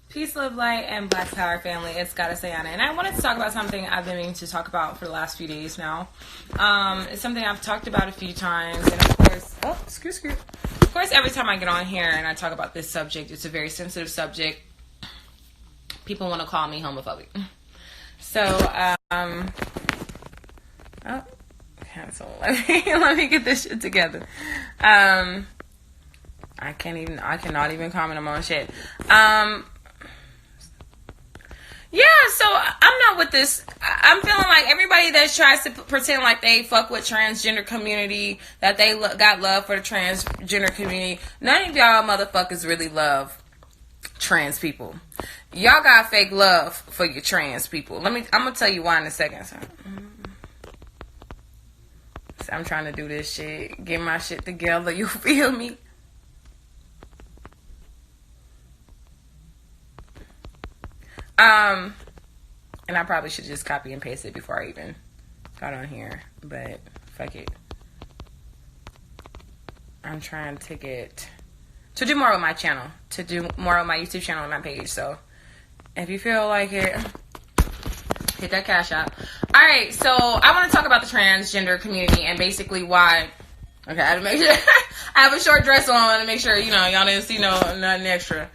Peace, love, light, and Black Power family. It's Goddess Aayanna, and I wanted to talk about something I've been meaning to talk about for the last few days now. It's something I've talked about a few times, and of course, Of course, every time I get on here and I talk about this subject, it's a very sensitive subject. People want to call me homophobic. So, cancel. Let me get this shit together. I cannot even comment on my own shit. Yeah, so I'm not with this. I'm feeling like everybody that tries to pretend like they fuck with transgender community, that they got love for the transgender community. None of y'all motherfuckers really love trans people. Y'all got fake love for your trans people. I'm gonna tell you why in a second. So I'm trying to do this shit, get my shit together. You feel me? And I probably should just copy and paste it before I even got on here, but fuck it. I'm trying to get to do more with my channel, to do more with my YouTube channel and my page. So if you feel like it, hit that cash out. All right, so I want to talk about the transgender community and basically why. Okay, I had to make sure I have a short dress on to make sure y'all didn't see nothing extra.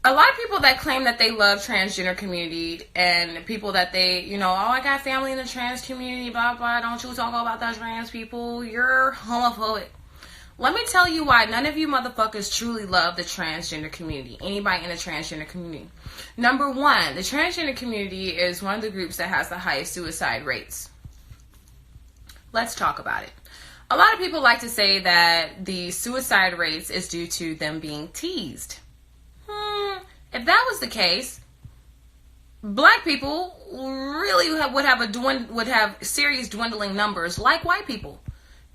A lot of people that claim that they love transgender community and people that they, I got family in the trans community, blah, blah, don't you talk about those trans people, you're homophobic. Let me tell you why none of you motherfuckers truly love the transgender community, anybody in the transgender community. Number one, the transgender community is one of the groups that has the highest suicide rates. Let's talk about it. A lot of people like to say that the suicide rates is due to them being teased. If that was the case, black people really would have serious dwindling numbers like white people.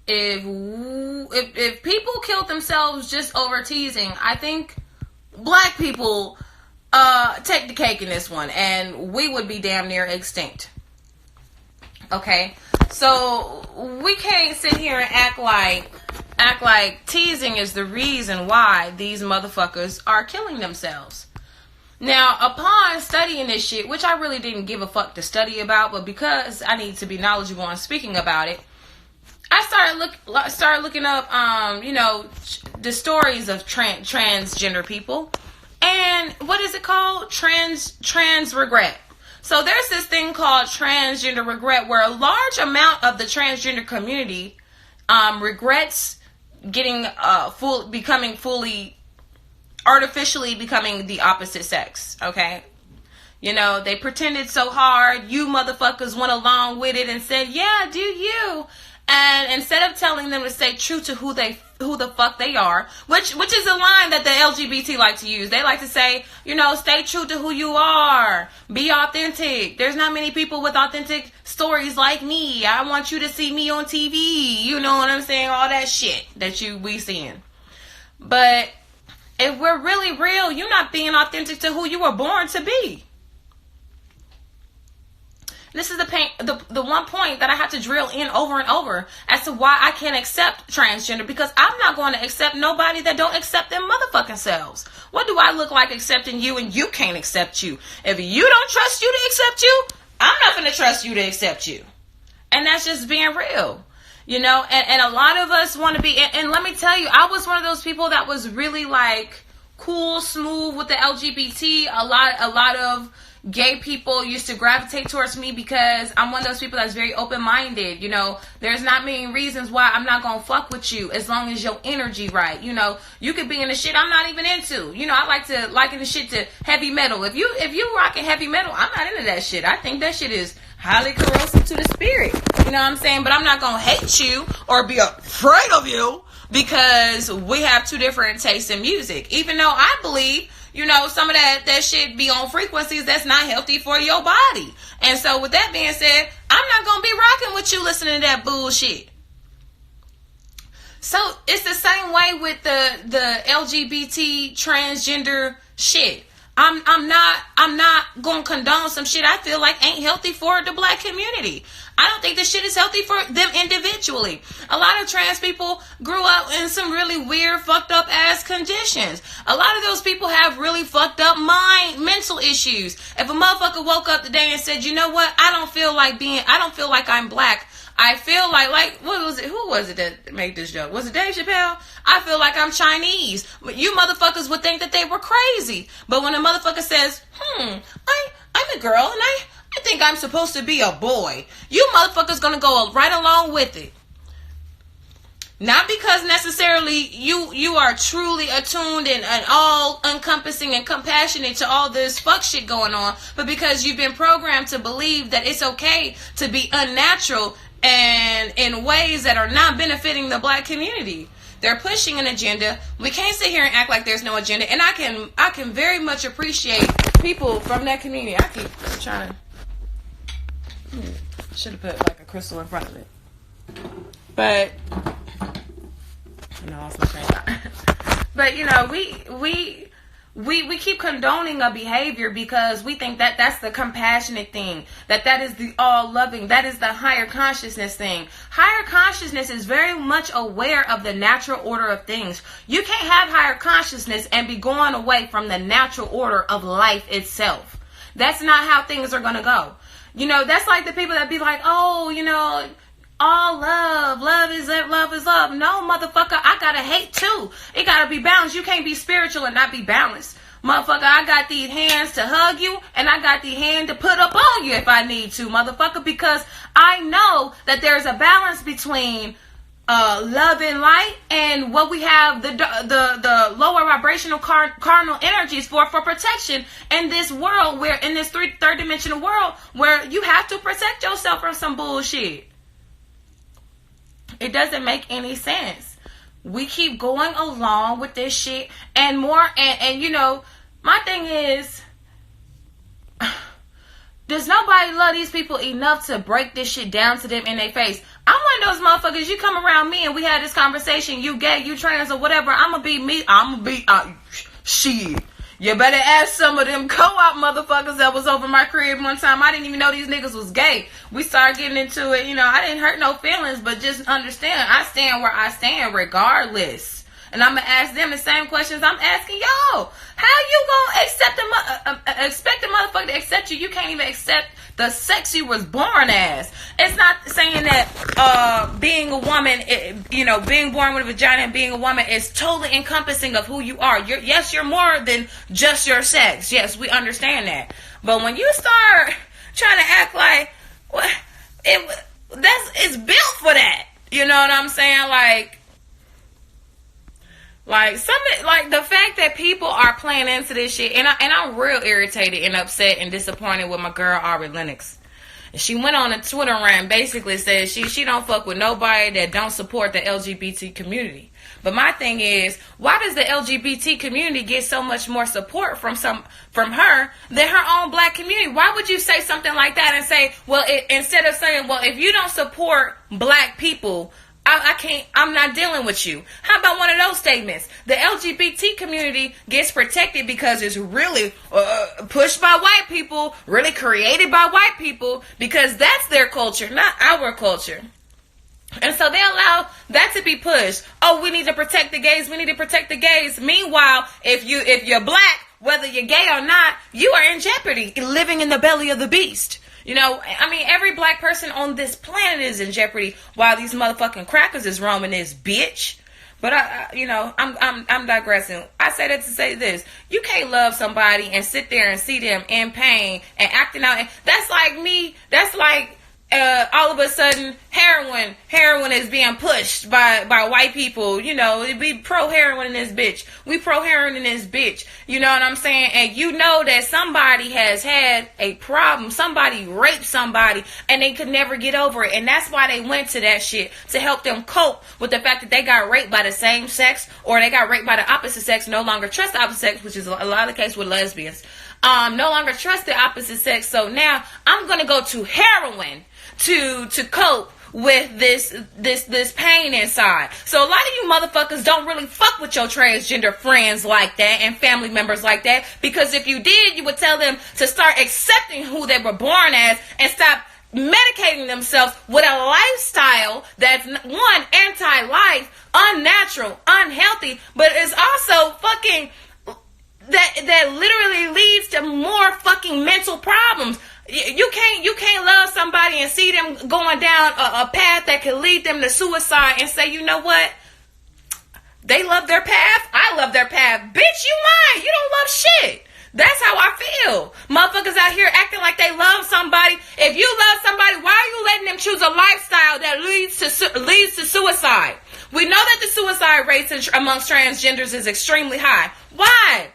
If people killed themselves just over teasing, I think black people take the cake in this one, and we would be damn near extinct. Okay, so we can't sit here and act like teasing is the reason why these motherfuckers are killing themselves. Now, upon studying this shit, which I really didn't give a fuck to study about, but because I need to be knowledgeable on speaking about it, I started looking up, the stories of transgender people, and what is it called? Trans regret. So there's this thing called transgender regret, where a large amount of the transgender community regrets getting artificially becoming the opposite sex. Okay, they pretended so hard. You motherfuckers went along with it and said, "Yeah, do you?" And instead of telling them to stay true to who the fuck they are, which is a line that the LGBT like to use. They like to say, stay true to who you are. Be authentic. There's not many people with authentic stories like me. I want you to see me on TV. You know what I'm saying? All that shit that we seeing. But if we're really real, you're not being authentic to who you were born to be. This is the one point that I have to drill in over and over as to why I can't accept transgender, because I'm not going to accept nobody that don't accept them motherfucking selves. What do I look like accepting you and you can't accept you? If you don't trust you to accept you, I'm not going to trust you to accept you. And that's just being real. And a lot of us want to be, and let me tell you, I was one of those people that was really like cool, smooth with the LGBT. A lot of gay people used to gravitate towards me because I'm one of those people that's very open-minded. There's not many reasons why I'm not gonna fuck with you as long as your energy right. You could be in the shit I'm not even into. I like to liken the shit to heavy metal. If you rocking heavy metal, I'm not into that shit. I think that shit is highly corrosive to the spirit. You know what I'm saying? But I'm not gonna hate you or be afraid of you because we have two different tastes in music. Even though I believe, some of that shit be on frequencies that's not healthy for your body. And so with that being said, I'm not gonna be rocking with you listening to that bullshit. So it's the same way with the LGBT transgender shit. I'm not gonna condone some shit I feel like ain't healthy for the black community. I don't think this shit is healthy for them individually. A lot of trans people grew up in some really weird, fucked up ass conditions. A lot of those people have really fucked up mental issues. If a motherfucker woke up today and said, you know what, I don't feel like I'm black. I feel like, what was it? Who was it that made this joke? Was it Dave Chappelle? I feel like I'm Chinese. But you motherfuckers would think that they were crazy. But when a motherfucker says, I'm a girl and I think I'm supposed to be a boy, you motherfuckers gonna go right along with it. Not because necessarily you are truly attuned and all encompassing and compassionate to all this fuck shit going on, but because you've been programmed to believe that it's okay to be unnatural and in ways that are not benefiting the black community. They're pushing an agenda. We can't sit here and act like there's no agenda. And I can very much appreciate people from that community. I keep trying to... Should have put like a crystal in front of it. But... I lost my train of thought. But, you know, we keep condoning a behavior because we think that that's the compassionate thing, that is the all-loving, that is the higher consciousness thing. Higher consciousness is very much aware of the natural order of things. You can't have higher consciousness and be going away from the natural order of life itself. That's not how things are going to go. You know, that's like the people that be like, oh, you know, all love is love. No, motherfucker, I gotta hate too. It gotta be balanced. You can't be spiritual and not be balanced. Motherfucker, I got these hands to hug you and I got the hand to put up on you if I need to, motherfucker, because I know that there's a balance between love and light and what we have the lower vibrational carnal energies for protection in this world, where in this third dimensional world where you have to protect yourself from some bullshit. It doesn't make any sense. We keep going along with this shit and more. And you know, my thing is, does nobody love these people enough to break this shit down to them in their face? I'm one of those motherfuckers. You come around me and we had this conversation. You gay, you trans, or whatever. I'ma be me. Shit. You better ask some of them co-op motherfuckers that was over my crib one time. I didn't even know these niggas was gay. We started getting into it. You know, I didn't hurt no feelings, but just understand, I stand where I stand regardless. And I'm going to ask them the same questions I'm asking y'all. How you going to expect a motherfucker to accept you? You can't even accept the sex you was born as. It's not saying that being a woman, being born with a vagina and being a woman is totally encompassing of who you are. You're more than just your sex. Yes, we understand that. But when you start trying to act like it's built for that, you know what I'm saying? Like the fact that people are playing into this shit, and I'm real irritated and upset and disappointed with my girl Ari Lennox. She went on a Twitter rant, basically said she don't fuck with nobody that don't support the LGBT community. But my thing is, why does the LGBT community get so much more support from her than her own black community? Why would you say something like that and say, well, instead of saying, well, if you don't support black people, I'm not dealing with you. How about one of those statements? The LGBT community gets protected because it's really pushed by white people, really created by white people, because that's their culture, not our culture. And so they allow that to be pushed. Oh, we need to protect the gays. We need to protect the gays. Meanwhile, if you're black, whether you're gay or not, you are in jeopardy, living in the belly of the beast. You know, I mean, every black person on this planet is in jeopardy while these motherfucking crackers is roaming this bitch. But I'm digressing. I say that to say this: you can't love somebody and sit there and see them in pain and acting out. That's like me. That's like all of a sudden heroin is being pushed by white people. You know, we pro heroin in this bitch. We pro heroin in this bitch. You know what I'm saying? And you know that somebody has had a problem. Somebody raped somebody and they could never get over it. And that's why they went to that shit, to help them cope with the fact that they got raped by the same sex, or they got raped by the opposite sex, no longer trust the opposite sex, which is a lot of the case with lesbians. No longer trust the opposite sex. So now I'm going to go to heroin to cope with this pain inside. So a lot of you motherfuckers don't really fuck with your transgender friends like that and family members like that, because if you did, you would tell them to start accepting who they were born as and stop medicating themselves with a lifestyle that's, one, anti-life, unnatural, unhealthy, but it's also fucking that literally leads to more fucking mental problems. You can't love somebody and see them going down a path that could lead them to suicide and say, you know what? They love their path. I love their path. Bitch, you lying. You don't love shit. That's how I feel. Motherfuckers out here acting like they love somebody. If you love somebody, why are you letting them choose a lifestyle that leads to suicide? We know that the suicide rates amongst transgenders is extremely high. Why?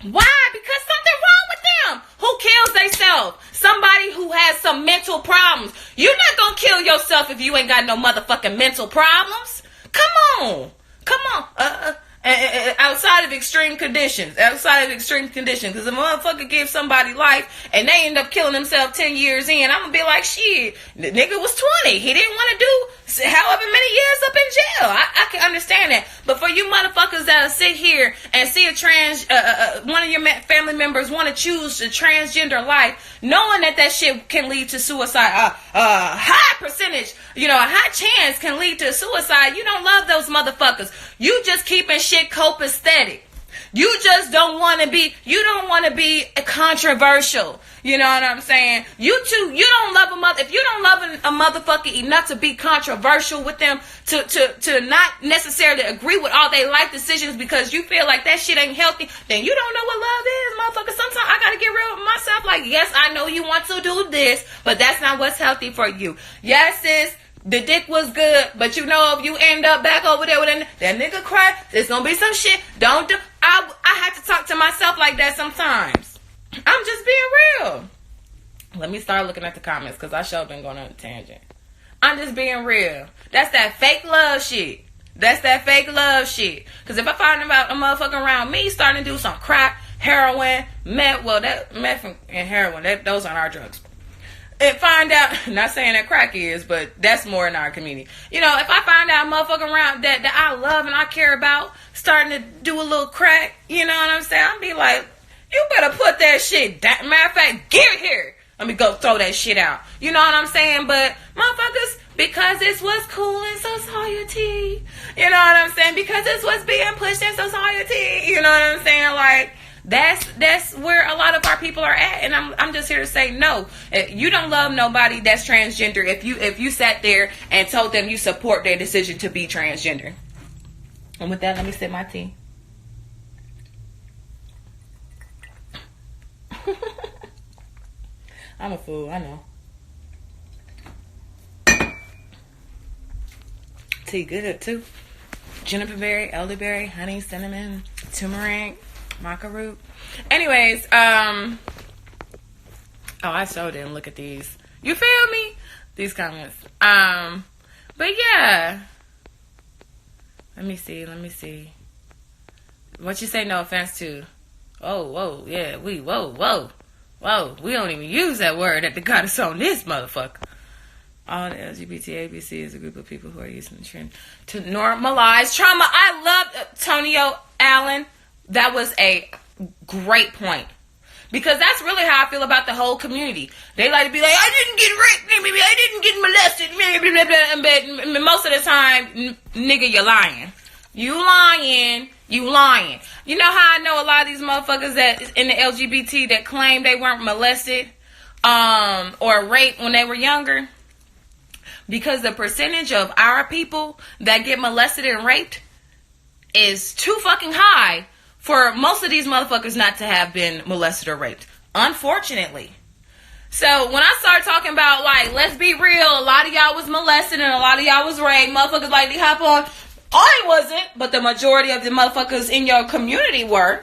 Why? Because something wrong with them. Who kills themselves? Somebody who has some mental problems. You're not gonna kill yourself if you ain't got no motherfucking mental problems. Come on. Outside of extreme conditions. Because if a motherfucker gives somebody life and they end up killing themselves 10 years in, I'm gonna be like, shit, the nigga was 20. He didn't want to do however many years up in jail. I can understand that. But for you motherfuckers that'll sit here and see one of your family members want to choose a transgender life, knowing that shit can lead to suicide, a high percentage, a high chance can lead to suicide, you don't love those motherfuckers. You just keeping shit copacetic. You just don't want to be controversial. You know what I'm saying? You don't love if you don't love a motherfucker enough to be controversial with them, to not necessarily agree with all their life decisions because you feel like that shit ain't healthy, then you don't know what love is, motherfucker. Sometimes I gotta get real with myself. Like, yes, I know you want to do this, but that's not what's healthy for you. Yes, sis, the dick was good, but if you end up back over there with that nigga cry, there's gonna be some shit. I have to talk to myself like that sometimes. I'm just being real. Let me start looking at the comments because I sure been going on a tangent. I'm just being real. That's that fake love shit. Because if I find about a motherfucker around me starting to do some crack, heroin, meth and heroin, those aren't our drugs. And find out, not saying that crack is, but that's more in our community. If I find out a motherfucker around that I love and I care about starting to do a little crack, you know what I'm saying? I'll be like, you better put that shit down. Matter of fact, get here. Let me go throw that shit out. You know what I'm saying? But motherfuckers, because it's what's cool in society. You know what I'm saying? Because it's what's being pushed in society. You know what I'm saying? Like, that's where a lot of our people are at, and I'm just here to say no. You don't love nobody that's transgender if you sat there and told them you support their decision to be transgender. And with that, let me sip my tea. I'm a fool, I know. Tea good too. Juniper berry, elderberry, honey, cinnamon, turmeric, maca root. Anyways, I so didn't look at these. You feel me? These comments. But yeah. Let me see. What you say no offense to? Oh, whoa, yeah, whoa. We don't even use that word that they got us on this motherfucker. All the LGBT ABC is a group of people who are using the trend to normalize trauma. I love Tonio Allen. That was a great point. Because that's really how I feel about the whole community. They like to be like, I didn't get raped, maybe I didn't get molested, but most of the time, nigga, you're lying. You lying. You know how I know a lot of these motherfuckers that in the LGBT that claim they weren't molested or raped when they were younger? Because the percentage of our people that get molested and raped is too fucking high for most of these motherfuckers not to have been molested or raped. Unfortunately. So when I start talking about, like, let's be real, a lot of y'all was molested and a lot of y'all was raped. Motherfuckers like to hop on. I wasn't, but the majority of the motherfuckers in your community were.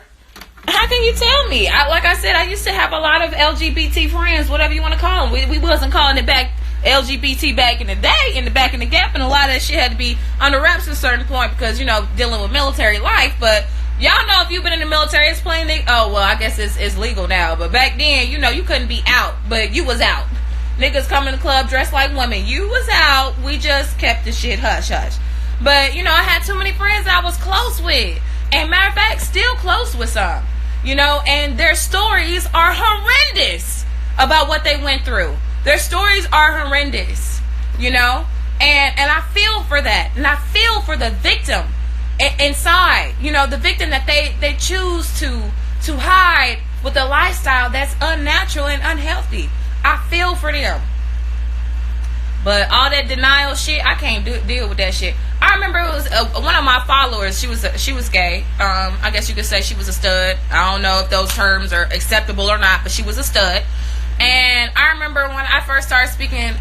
How can you tell me? Like I said, I used to have a lot of LGBT friends, whatever you want to call them. We wasn't calling it back LGBT back in the day, in the gap, and a lot of that shit had to be under wraps at a certain point because, dealing with military life. But y'all know if you've been in the military, it's plain. I guess it's legal now. But back then, you couldn't be out, but you was out. niggas come in the club dressed like women. You was out. We just kept the shit hush hush. But, you know, I had too many friends I was close with. And matter of fact, still close with some. You know, and their stories are horrendous about what they went through. Their stories are horrendous, you know? And I feel for that. And I feel for the victim inside. You know, the victim that they choose to hide with a lifestyle that's unnatural and unhealthy. I feel for them. But all that denial shit, I can't deal with that shit. I remember it was one of my followers. She was gay. I guess you could say she was a stud. I don't know if those terms are acceptable or not, but she was a stud. And I remember when I first started speaking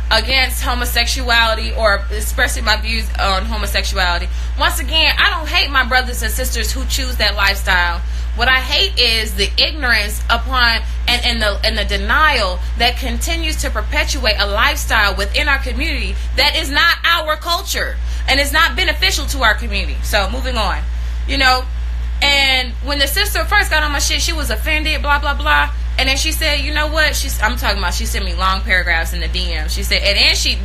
against homosexuality, or expressing my views on homosexuality. Once again, I don't hate my brothers and sisters who choose that lifestyle. What I hate is the ignorance upon and the denial that continues to perpetuate a lifestyle within our community that is not our culture and is not beneficial to our community. So moving on, you know. And when the sister first got on my shit, she was offended, blah blah blah. And then she said, you know what? She sent me long paragraphs in the DM. She said, and then she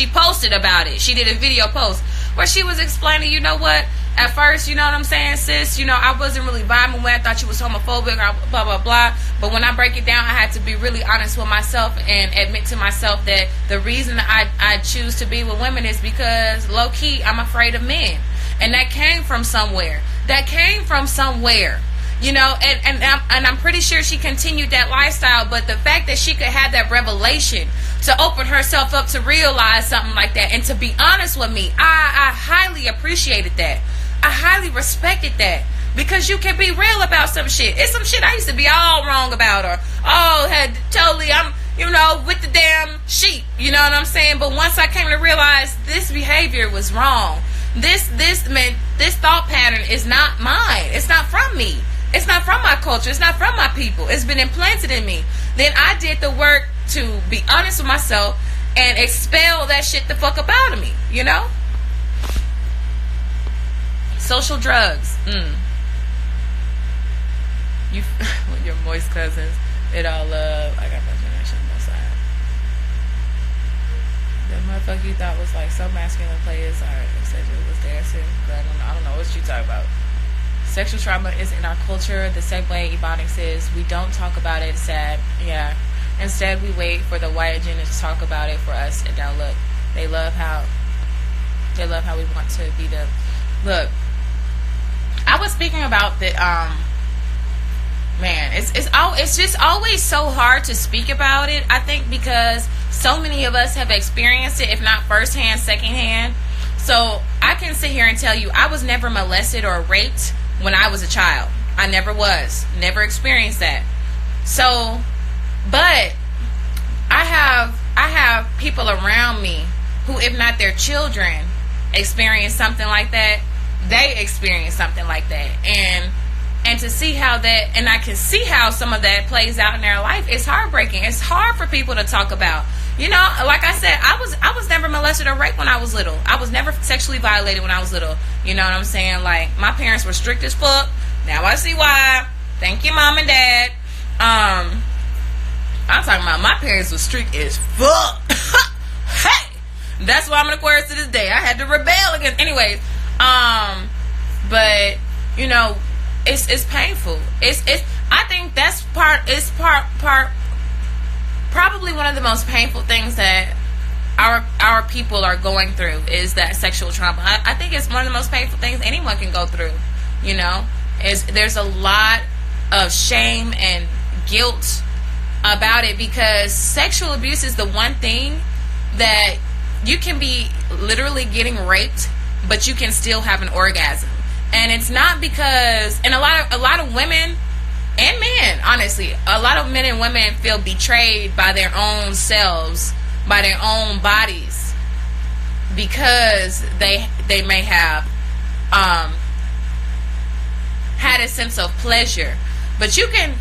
posted about it. She did a video post where she was explaining, you know what? At first, you know what I'm saying, sis? You know, I wasn't really vibing with it. I thought you was homophobic, blah, blah, blah. But when I break it down, I had to be really honest with myself and admit to myself that the reason I choose to be with women is because, low-key, I'm afraid of men. And that came from somewhere. You know, and I'm pretty sure she continued that lifestyle, but the fact that she could have that revelation to open herself up to realize something like that and to be honest with me, I highly appreciated that. I highly respected that, because you can be real about some shit. It's some shit I used to be all wrong about, or I'm, you know, with the damn sheep, you know what I'm saying? But once I came to realize this behavior was wrong, this thought pattern is not mine. It's not from me. It's not from my culture. It's not from my people. It's been implanted in me. Then I did the work to be honest with myself and expel that shit the fuck up out of me, you know? Social drugs. You, with your moist cousins, it all love. I got my generation on both sides. The motherfucker you thought was like so masculine players are said it was dancing. I don't know what you talking about. Sexual trauma is in our culture the same way Ebonics is. We don't talk about it. Sad. Yeah. Instead, we wait for the white agenda to talk about it for us. And now look, they love how we want to be them. Look, I was speaking about the man. It's just always so hard to speak about it. I think because so many of us have experienced it, if not firsthand, secondhand. So I can sit here and tell you, I was never molested or raped when I was a child. I never was. Never experienced that. So, but I have people around me who, if not their children, experience something like that. They experience something like that. And to see how that, and I can see how some of that plays out in their life, it's heartbreaking. It's hard for people to talk about. You know, like I said, I was never molested or raped when I was little. I was never sexually violated when I was little. You know what I'm saying? Like, my parents were strict as fuck. Now I see why. Thank you, Mom and Dad. I'm talking about my parents were strict as fuck. Hey! That's why I'm an Aquarius to this day. I had to rebel against. Anyways, but, you know, it's painful. I think that's probably one of the most painful things that our people are going through is that sexual trauma. I think it's one of the most painful things anyone can go through. You know, there's a lot of shame and guilt about it, because sexual abuse is the one thing that you can be literally getting raped, but you can still have an orgasm. And it's not because, and a lot of women and men, honestly, a lot of men and women feel betrayed by their own selves, by their own bodies, because they may have had a sense of pleasure. But you can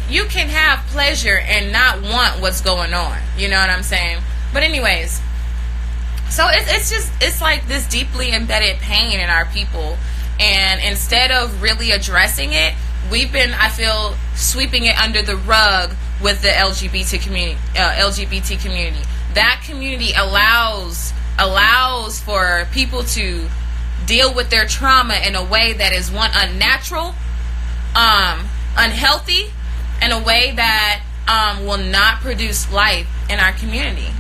have pleasure and not want what's going on. You know what I'm saying? But anyways, so it's like this deeply embedded pain in our people, and instead of really addressing it, we've been, I feel, sweeping it under the rug with the LGBT community. That community allows for people to deal with their trauma in a way that is, one, unnatural, unhealthy, in a way that will not produce life in our community.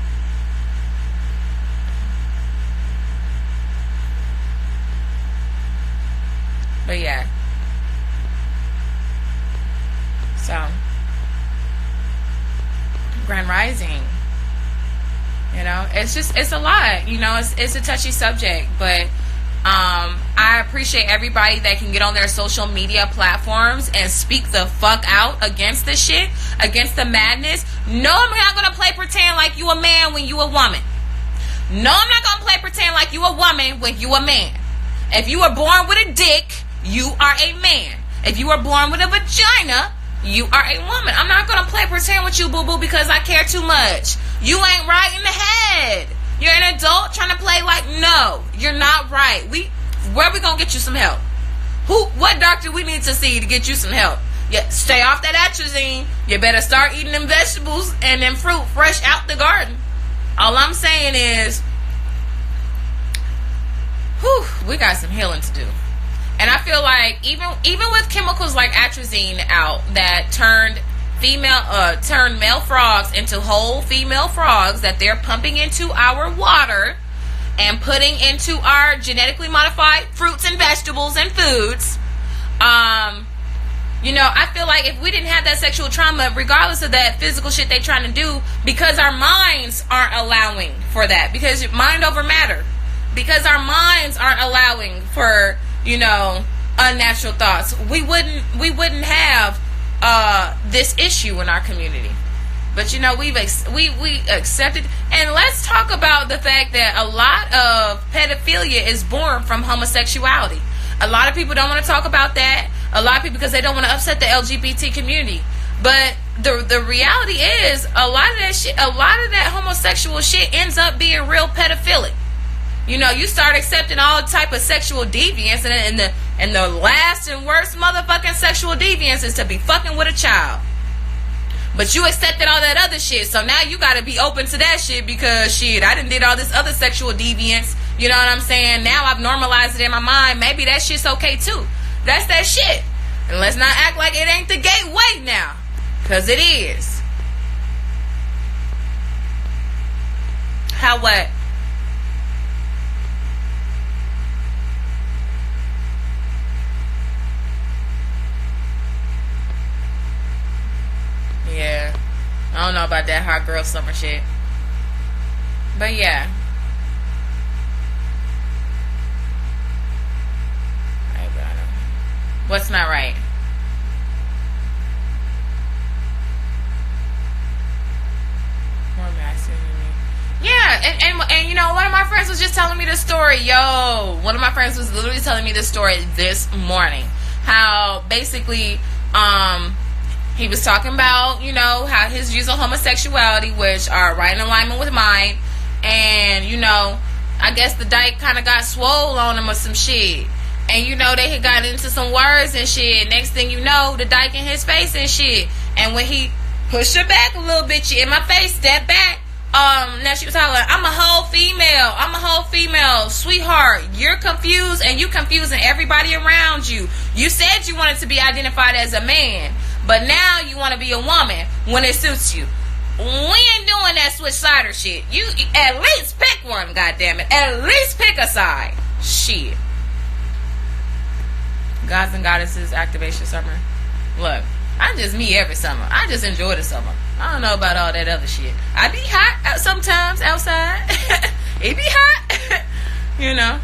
But yeah. So, Grand Rising. You know, it's a lot. You know, it's a touchy subject, but I appreciate everybody that can get on their social media platforms and speak the fuck out against this shit, against the madness. No, I'm not gonna play pretend like you a man when you a woman. No, I'm not gonna play pretend like you a woman when you a man. If you were born with a dick, you are a man. If you were born with a vagina, you are a woman. I'm not gonna play pretend with you, boo-boo, because I care too much. You ain't right in the head. You're an adult trying to play like, no, you're not right. Where we gonna get you some help? What doctor we need to see to get you some help? Yeah, stay off that atrazine. You better start eating them vegetables and them fruit fresh out the garden. All I'm saying is, we got some healing to do. And I feel like even with chemicals like atrazine out that turned male frogs into whole female frogs that they're pumping into our water and putting into our genetically modified fruits and vegetables and foods, you know, I feel like if we didn't have that sexual trauma, regardless of that physical shit they're trying to do, because our minds aren't allowing for that, because mind over matter, because our minds aren't allowing for, you know, unnatural thoughts, we wouldn't have this issue in our community. But you know, we accepted. And let's talk about the fact that a lot of pedophilia is born from homosexuality. A lot of people don't want to talk about that. A lot of people, because they don't want to upset the LGBT community. But the reality is, a lot of that homosexual shit ends up being real pedophilic. You know, you start accepting all type of sexual deviance, and the last and worst motherfucking sexual deviance is to be fucking with a child. But you accepted all that other shit, so now you gotta be open to that shit, because shit, I done did all this other sexual deviance. You know what I'm saying? Now I've normalized it in my mind. Maybe that shit's okay too. That's that shit. And let's not act like it ain't the gateway now, because it is. How what? Yeah, I don't know about that hot girl summer shit. But yeah. What's not right? Yeah, and you know, one of my friends was just telling me this story. One of my friends was literally telling me this story this morning. How basically, he was talking about, you know, how his views on homosexuality, which are right in alignment with mine, and, you know, I guess the dyke kind of got swole on him or some shit, and, you know, they had got into some words and shit. Next thing you know, the dyke in his face and shit, and when he pushed her back a little bit, she in my face, step back, now she was hollering, I'm a whole female, sweetheart, you're confused, and you confusing everybody around you. You said you wanted to be identified as a man, but now you want to be a woman when it suits you. We ain't doing that switch sider shit. You at least pick one, goddammit. At least pick a side. Shit. Gods and Goddesses Activation Summer. Look, I just me every summer. I just enjoy the summer. I don't know about all that other shit. I be hot sometimes outside. It be hot. You know.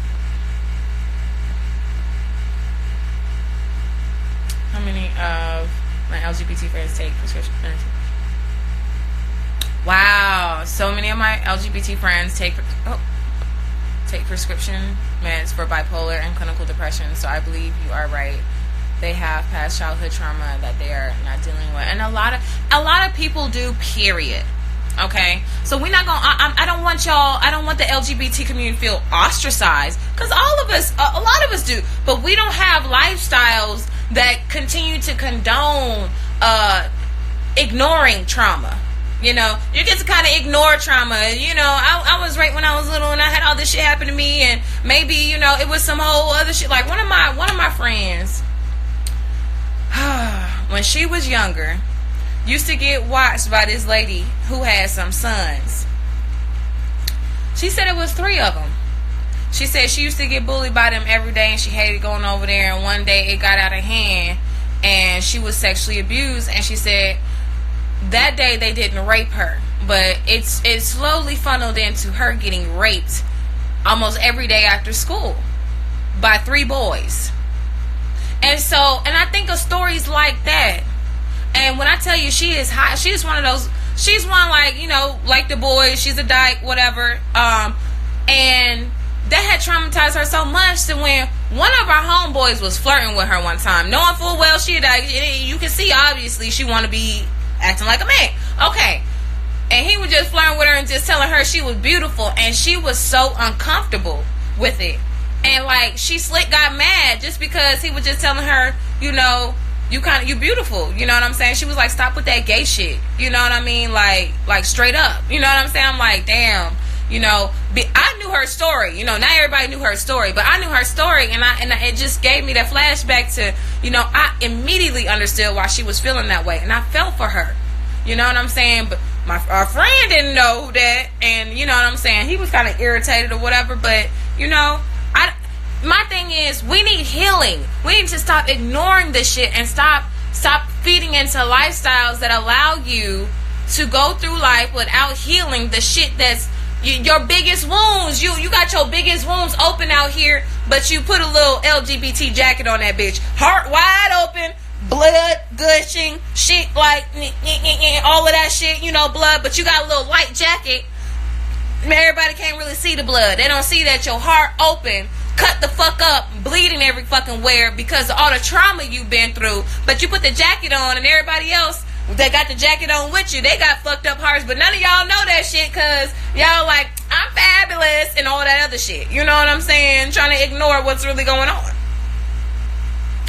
How many of my LGBT friends take prescription medicine? Wow, so many of my LGBT friends take prescription meds for bipolar and clinical depression. So I believe you are right. They have past childhood trauma that they are not dealing with, and a lot of people do. Period. Okay, so we're not gonna. I don't want y'all. I don't want the LGBT community to feel ostracized, because all of us, a lot of us do, but we don't have lifestyles that continue to condone ignoring trauma. You know, you get to kind of ignore trauma. You know, I was raped when I was little, and I had all this shit happen to me, and maybe, you know, it was some whole other shit. Like one of my friends, when she was younger, used to get watched by this lady who had some sons. She said it was 3 of them. She said she used to get bullied by them every day, and she hated going over there, and one day it got out of hand, and she was sexually abused, and she said that day they didn't rape her, but it slowly funneled into her getting raped almost every day after school by 3 boys. And so, and I think of stories like that. And when I tell you she is hot, she's one of those, she's one like, you know, like the boys, she's a dyke, whatever. And that had traumatized her so much that when one of our homeboys was flirting with her one time, knowing full well she a dyke, you can see obviously she want to be acting like a man. Okay. And he was just flirting with her and just telling her she was beautiful, and she was so uncomfortable with it. And like she got mad just because he was just telling her, you know, you beautiful. You know what I'm saying? She was like, stop with that gay shit. You know what I mean? Like straight up. You know what I'm saying? I'm like, damn. You know, I knew her story. You know, not everybody knew her story, but I knew her story, and it just gave me that flashback to, you know, I immediately understood why she was feeling that way, and I felt for her. You know what I'm saying? But our friend didn't know that, and you know what I'm saying? He was kind of irritated or whatever, but you know, my thing is, we need healing. We need to stop ignoring this shit and stop feeding into lifestyles that allow you to go through life without healing the shit that's your biggest wounds. You got your biggest wounds open out here, but you put a little LGBT jacket on that bitch. Heart wide open, blood gushing, shit like all of that shit, you know, blood, but you got a little light jacket. Everybody can't really see the blood. They don't see that your heart open, cut the fuck up, bleeding every fucking where because of all the trauma you've been through. But you put the jacket on, and everybody else that got the jacket on with you, they got fucked up hearts. But none of y'all know that shit because y'all like, I'm fabulous and all that other shit. You know what I'm saying? Trying to ignore what's really going on.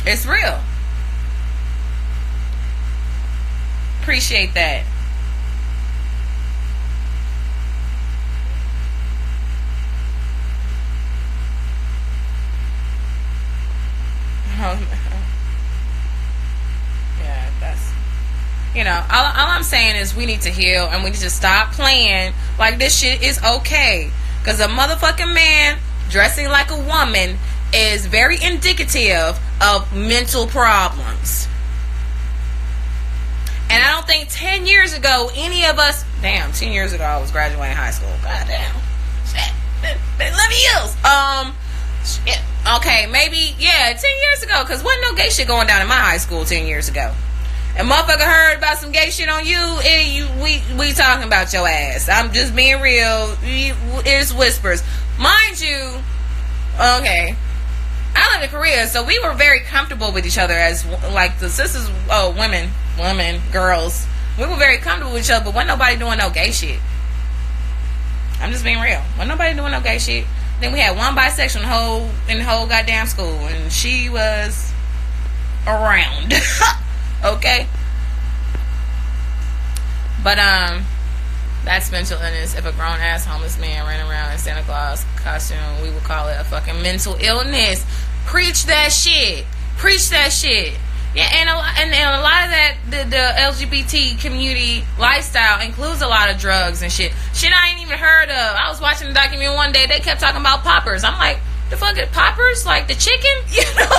It's real. Appreciate that. Yeah, that's, you know, all I'm saying is we need to heal, and we need to stop playing like this shit is okay. Because a motherfucking man dressing like a woman is very indicative of mental problems. And I don't think 10 years ago any of us, 10 years ago I was graduating high school. Goddamn. Shit. 11 years. Shit. Okay, maybe, 10 years ago, because wasn't no gay shit going down in my high school 10 years ago. And motherfucker heard about some gay shit on you, we talking about your ass. I'm just being real. It's whispers. Mind you, okay, I lived in Korea, so we were very comfortable with each other as, like, the sisters, women, girls. We were very comfortable with each other, but wasn't nobody doing no gay shit. I'm just being real. Wasn't nobody doing no gay shit. Then we had one bisexual in the whole goddamn school, and she was around. Okay? But, that's mental illness. If a grown-ass homeless man ran around in Santa Claus costume, we would call it a fucking mental illness. Preach that shit. Preach that shit. Yeah, and a lot of that, the LGBT community lifestyle includes a lot of drugs and shit. Shit I ain't even heard of. I was watching a documentary one day, they kept talking about poppers. I'm like, the fuck is poppers? Like the chicken? You know,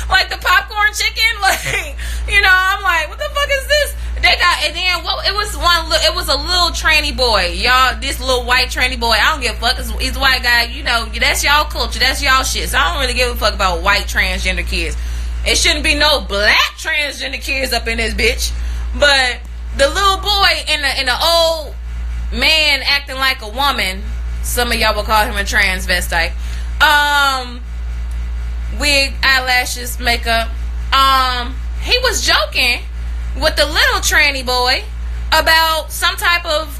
like the popcorn chicken? Like, you know, I'm like, what the fuck is this? They got, and then, it was a little tranny boy. Y'all, this little white tranny boy, I don't give a fuck. He's a white guy, you know, that's y'all culture, that's y'all shit. So I don't really give a fuck about white transgender kids. It shouldn't be no black transgender kids up in this bitch. But the little boy and the old man acting like a woman, some of y'all will call him a transvestite. Wig, eyelashes, makeup. He was joking with the little tranny boy about some type of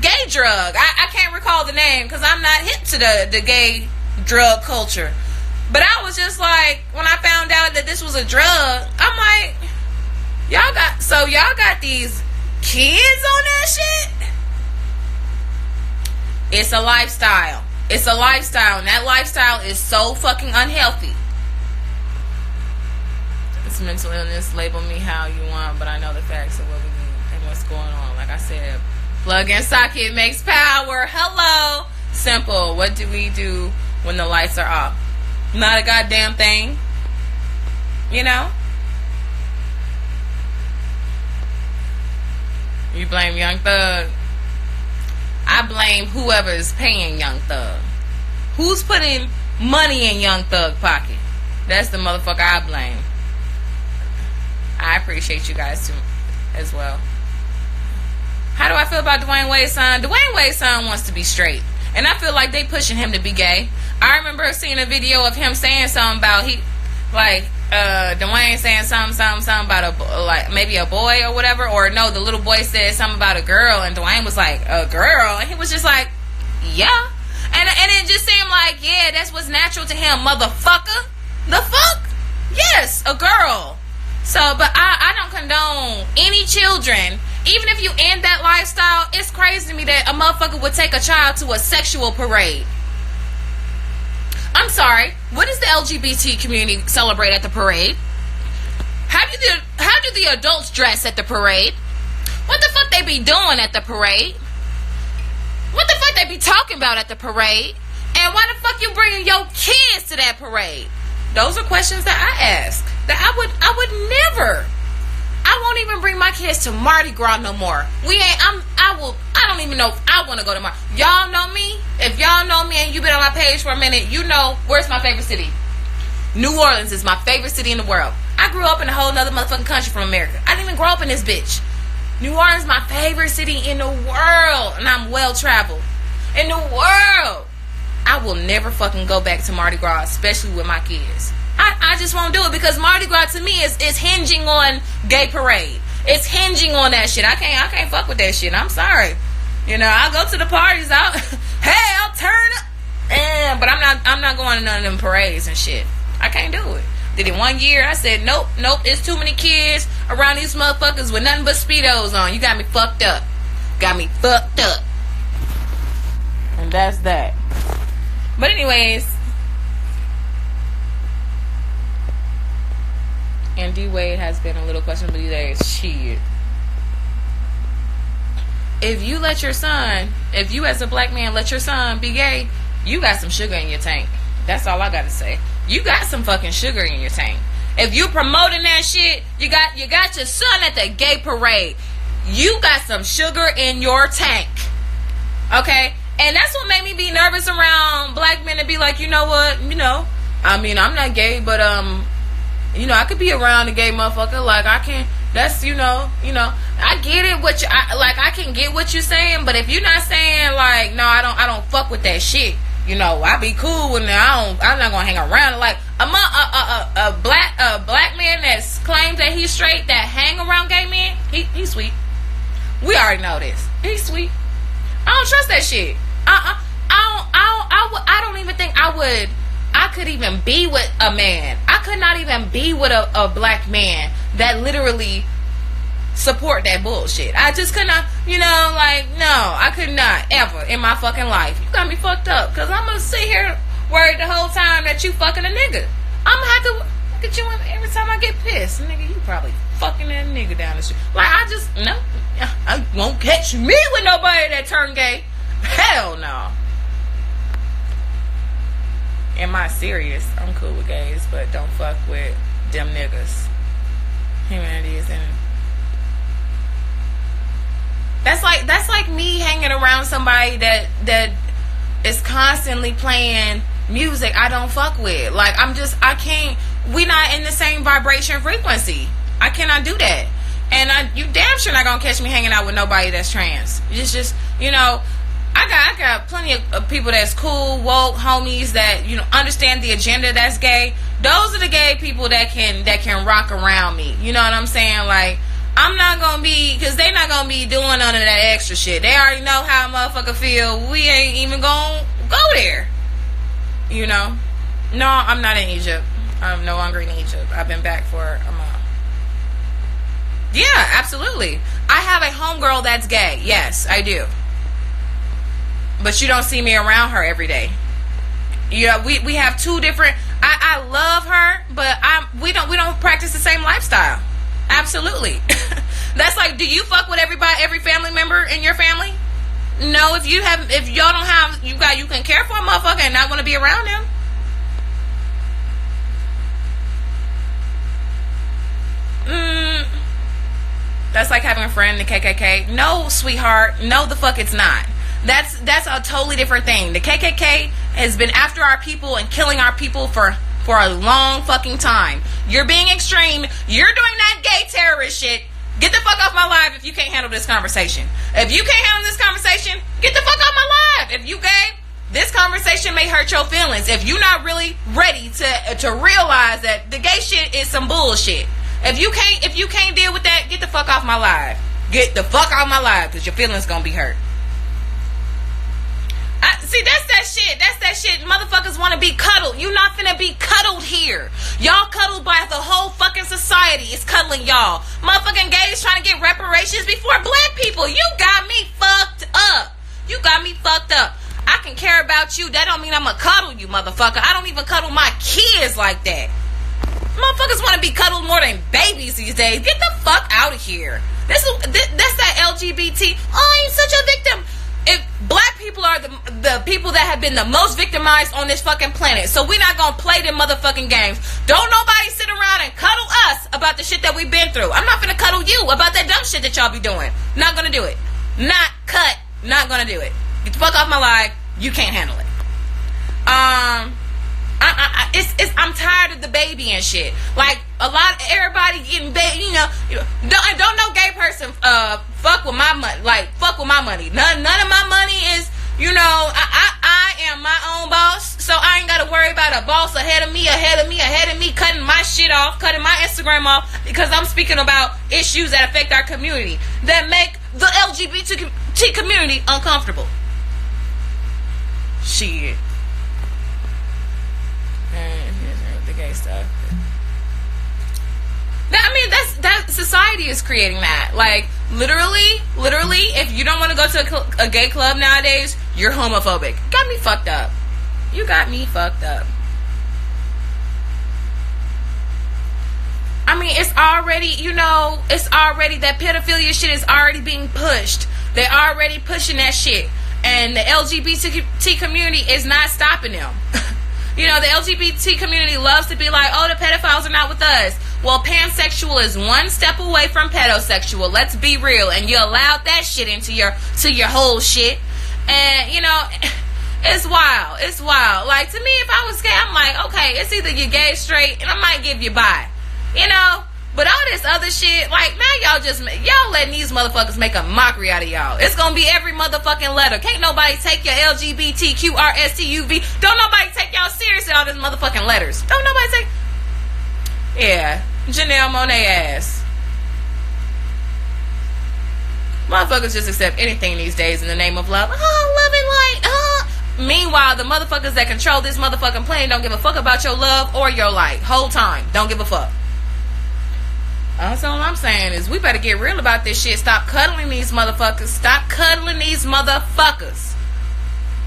gay drug. I can't recall the name because I'm not hip to the gay drug culture. But I was just like, when I found out that this was a drug, I'm like, Y'all got these kids on that shit. It's a lifestyle. It's a lifestyle, and that lifestyle is so fucking unhealthy. It's mental illness. Label me how you want, but I know the facts of what we need and what's going on. Like I said, plug and socket makes power. Hello. Simple. What do we do when the lights are off? Not a goddamn thing. You know? You blame Young Thug. I blame whoever is paying Young Thug. Who's putting money in Young Thug pocket? That's the motherfucker I blame. I appreciate you guys too, as well. How do I feel about Dwayne Wade's son? Dwayne Wade's son wants to be straight, and I feel like they pushing him to be gay. I remember seeing a video of him saying something about Dwayne saying something about maybe a boy or whatever, or no, the little boy said something about a girl, and Dwayne was like, a girl, and he was just like, yeah, and it just seemed like, yeah, that's what's natural to him, motherfucker. The fuck? Yes, a girl. So, but I don't condone any children. Even if you end that lifestyle, it's crazy to me that a motherfucker would take a child to a sexual parade. I'm sorry. What does the LGBT community celebrate at the parade? How do the adults dress at the parade? What the fuck they be doing at the parade? What the fuck they be talking about at the parade? And why the fuck you bringing your kids to that parade? Those are questions that I ask. That I would never. I won't even bring my kids to Mardi Gras no more. I don't even know if I want to go to Mardi. Y'all know me? If y'all know me and you've been on my page for a minute, you know where's my favorite city. New Orleans is my favorite city in the world. I grew up in a whole nother motherfucking country from America. I didn't even grow up in this bitch. New Orleans is my favorite city in the world, and I'm well traveled. In the world. I will never fucking go back to Mardi Gras, especially with my kids. I just won't do it because Mardi Gras to me is hinging on gay parade. It's hinging on that shit. I can't fuck with that shit. I'm sorry. You know, I'll go to the parties. I'll turn up. But I'm not going to none of them parades and shit. I can't do it. Did it one year. I said, nope, it's too many kids around these motherfuckers with nothing but Speedos on. You got me fucked up. And that's that. But anyways, and D Wade has been a little questionable these days. Shit. If you as a black man let your son be gay, you got some sugar in your tank. That's all I gotta say. You got some fucking sugar in your tank. If you promoting that shit, you got your son at the gay parade. You got some sugar in your tank. Okay? And that's what made me be nervous around black men to be like, you know what? You know, I mean, I'm not gay, but you know, I could be around a gay motherfucker. Like, I can. That's, you know, I get it. I can get what you're saying, but if you're not saying like, no, I don't fuck with that shit. You know, I be cool and I'm not gonna hang around. Like a black man that's claims that he's straight that hang around gay men, he's sweet. We already know this. He's sweet. I don't trust that shit. I don't even think I could even be with a man. I could not even be with a black man that literally support that bullshit. I just could not, you know, like, no, I could not ever in my fucking life. You got me fucked up, because I'm going to sit here worried the whole time that you fucking a nigga. I'm going to have to look at you every time I get pissed. Nigga, you probably fucking that nigga down the street. Like, no, I won't catch me with nobody that turn gay. Hell no. Am I serious? I'm cool with gays, but don't fuck with them niggas. Humanity is in. That's like me hanging around somebody that is constantly playing music I don't fuck with. Like, I can't. We not in the same vibration frequency. I cannot do that. And you damn sure not gonna catch me hanging out with nobody that's trans. It's just, you know, I got plenty of people that's cool, woke, homies that, you know, understand the agenda that's gay. Those are the gay people that can rock around me. You know what I'm saying? Like, I'm not gonna be, because they not gonna be doing none of that extra shit. They already know how a motherfucker feel. We ain't even gonna go there. You know? No, I'm not in Egypt. I'm no longer in Egypt. I've been back for a month. Yeah, absolutely. I have a homegirl that's gay. Yes, I do. But you don't see me around her every day. Yeah, we have two different. I love her, but we don't practice the same lifestyle. Absolutely. That's like, do you fuck with every family member in your family? No, if y'all don't have, you can care for a motherfucker and not want to be around them. That's like having a friend in the KKK. No, sweetheart. No, the fuck it's not. That's a totally different thing. The KKK has been after our people and killing our people for a long fucking time. You're being extreme. You're doing that gay terrorist shit. Get the fuck off my live if you can't handle this conversation. If you can't handle this conversation, get the fuck off my live. If you gay, this conversation may hurt your feelings. If you're not really ready to realize that the gay shit is some bullshit. If you can't deal with that, get the fuck off my live. Get the fuck off my live, because your feelings gonna be hurt. See, that's that shit. Motherfuckers want to be cuddled. You not finna be cuddled here. Y'all cuddled by the whole fucking society. It's cuddling y'all. Motherfucking gays trying to get reparations before black people. You got me fucked up. You got me fucked up. I can care about you. That don't mean I'm gonna cuddle you, motherfucker. I don't even cuddle my kids like that. Motherfuckers want to be cuddled more than babies these days. Get the fuck out of here. That's that LGBT. Oh, I'm such a victim. If black people are the people that have been the most victimized on this fucking planet, so we're not gonna play them motherfucking games. Don't nobody sit around and cuddle us about the shit that we've been through. I'm not gonna cuddle you about that dumb shit that y'all be doing. Not gonna do it. Not gonna do it. Get the fuck off my life. You can't handle it. I'm tired of the baby and shit. Like everybody getting baby. You know, don't no gay person fuck with my money. Like fuck with my money. None of my money is. You know, I am my own boss, so I ain't gotta worry about a boss ahead of me, cutting my shit off, cutting my Instagram off, because I'm speaking about issues that affect our community, that make the LGBT community uncomfortable. Shit. The gay stuff. I mean, that society is creating that. Like, literally, if you don't want to go to a gay club nowadays, you're homophobic. Got me fucked up. You got me fucked up. I mean, it's already that pedophilia shit is already being pushed. They're already pushing that shit. And the LGBT community is not stopping them. You know, the LGBT community loves to be like, oh, the pedophiles are not with us. Well, pansexual is one step away from pedosexual. Let's be real. And you allowed that shit into your whole shit. And, you know, it's wild. It's wild. Like, to me, if I was gay, I'm like, okay, it's either you gay, straight, and I might give you bi. You know? But all this other shit, like, now y'all letting these motherfuckers make a mockery out of y'all. It's gonna be every motherfucking letter. Can't nobody take your LGBTQRSTUV. Don't nobody take y'all seriously, all these motherfucking letters. Don't nobody take... Yeah. Janelle Monáe ass. Motherfuckers just accept anything these days in the name of love. Oh, love and light. Meanwhile, the motherfuckers that control this motherfucking plane don't give a fuck about your love or your light. Whole time. Don't give a fuck. That's all I'm saying is we better get real about this shit. Stop cuddling these motherfuckers. Stop cuddling these motherfuckers.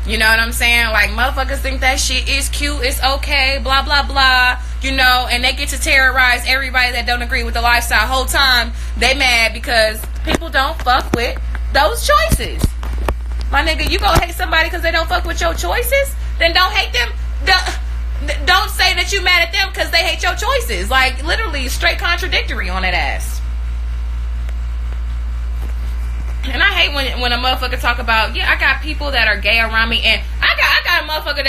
You know what I'm saying? Like, motherfuckers think that shit is cute, it's okay, blah, blah, blah. You know, and they get to terrorize everybody that don't agree with the lifestyle. Whole time, they mad because people don't fuck with those choices. My nigga, you gonna hate somebody because they don't fuck with your choices? Then don't hate them. Don't say that you mad at them because they hate your choices. Like, literally, straight contradictory on that ass. And I hate when a motherfucker talk about, yeah, I got people that are gay around me, and I got a motherfucker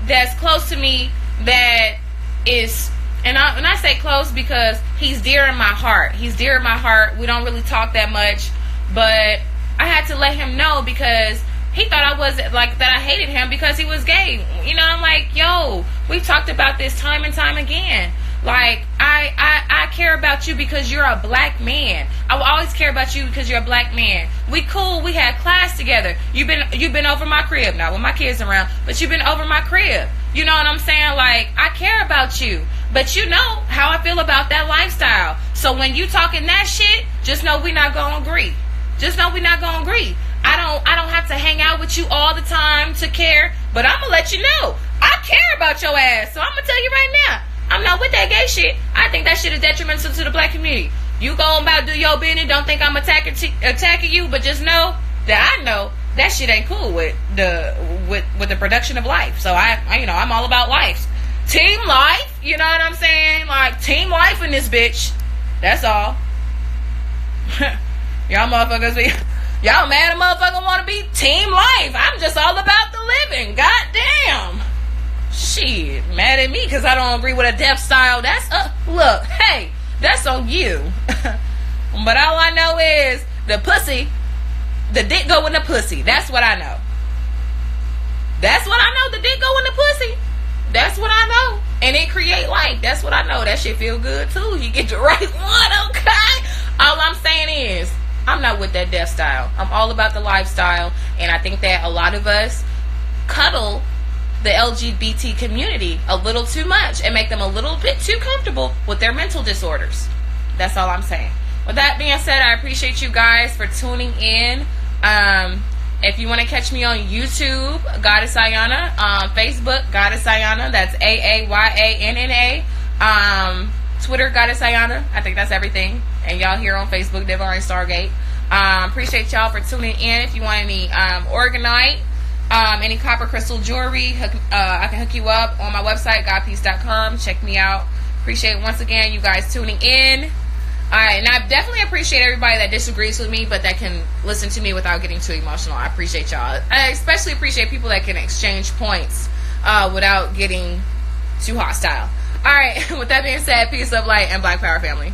that's close to me that is, and I say close because he's dear in my heart. He's dear in my heart. We don't really talk that much, but I had to let him know because he thought I was like that. I hated him because he was gay. You know, I'm like, yo, we've talked about this time and time again. Like, I care about you because you're a black man. I will always care about you because you're a black man. We cool. We had class together. You've been over my crib, not with my kids around, but you've been over my crib. You know what I'm saying? Like, I care about you, but you know how I feel about that lifestyle. So when you talking that shit, just know we not gonna agree. Just know we not gonna agree. I don't have to hang out with you all the time to care, but I'm gonna let you know I care about your ass. So I'm gonna tell you right now, I'm not with that gay shit. I think that shit is detrimental to the black community. You go about do your business. Don't think I'm attacking you, but just know that I know that shit ain't cool with the production of life. So I I'm all about life, team life. You know what I'm saying? Like team life in this bitch. That's all. Y'all motherfuckers be y'all mad a motherfucker want to be team life. I'm just all about the living. God damn. Shit, mad at me because I don't agree with a death style. That's look, hey, that's on you. But all I know is the pussy, the dick go in the pussy. That's what I know. That's what I know. The dick go in the pussy. That's what I know. And it create life. That's what I know. That shit feel good too. You get the right one, okay? All I'm saying is, I'm not with that death style. I'm all about the lifestyle. And I think that a lot of us cuddle the LGBT community a little too much and make them a little bit too comfortable with their mental disorders. That's all I'm saying. With that being said, I appreciate you guys for tuning in. If you want to catch me on YouTube, Goddess Aayanna. Facebook, Goddess Aayanna. That's Aayanna. Twitter, Goddess Aayanna. I think that's everything. And y'all here on Facebook, Divine Stargate. Appreciate y'all for tuning in. If you want any organite, any copper crystal jewelry, I can hook you up on my website, godpeace.com. Check me out. Appreciate once again you guys tuning in. Alright, and I definitely appreciate everybody that disagrees with me, but that can listen to me without getting too emotional. I appreciate y'all. I especially appreciate people that can exchange points without getting too hostile. Alright, with that being said, peace, love, light, and Black Power family.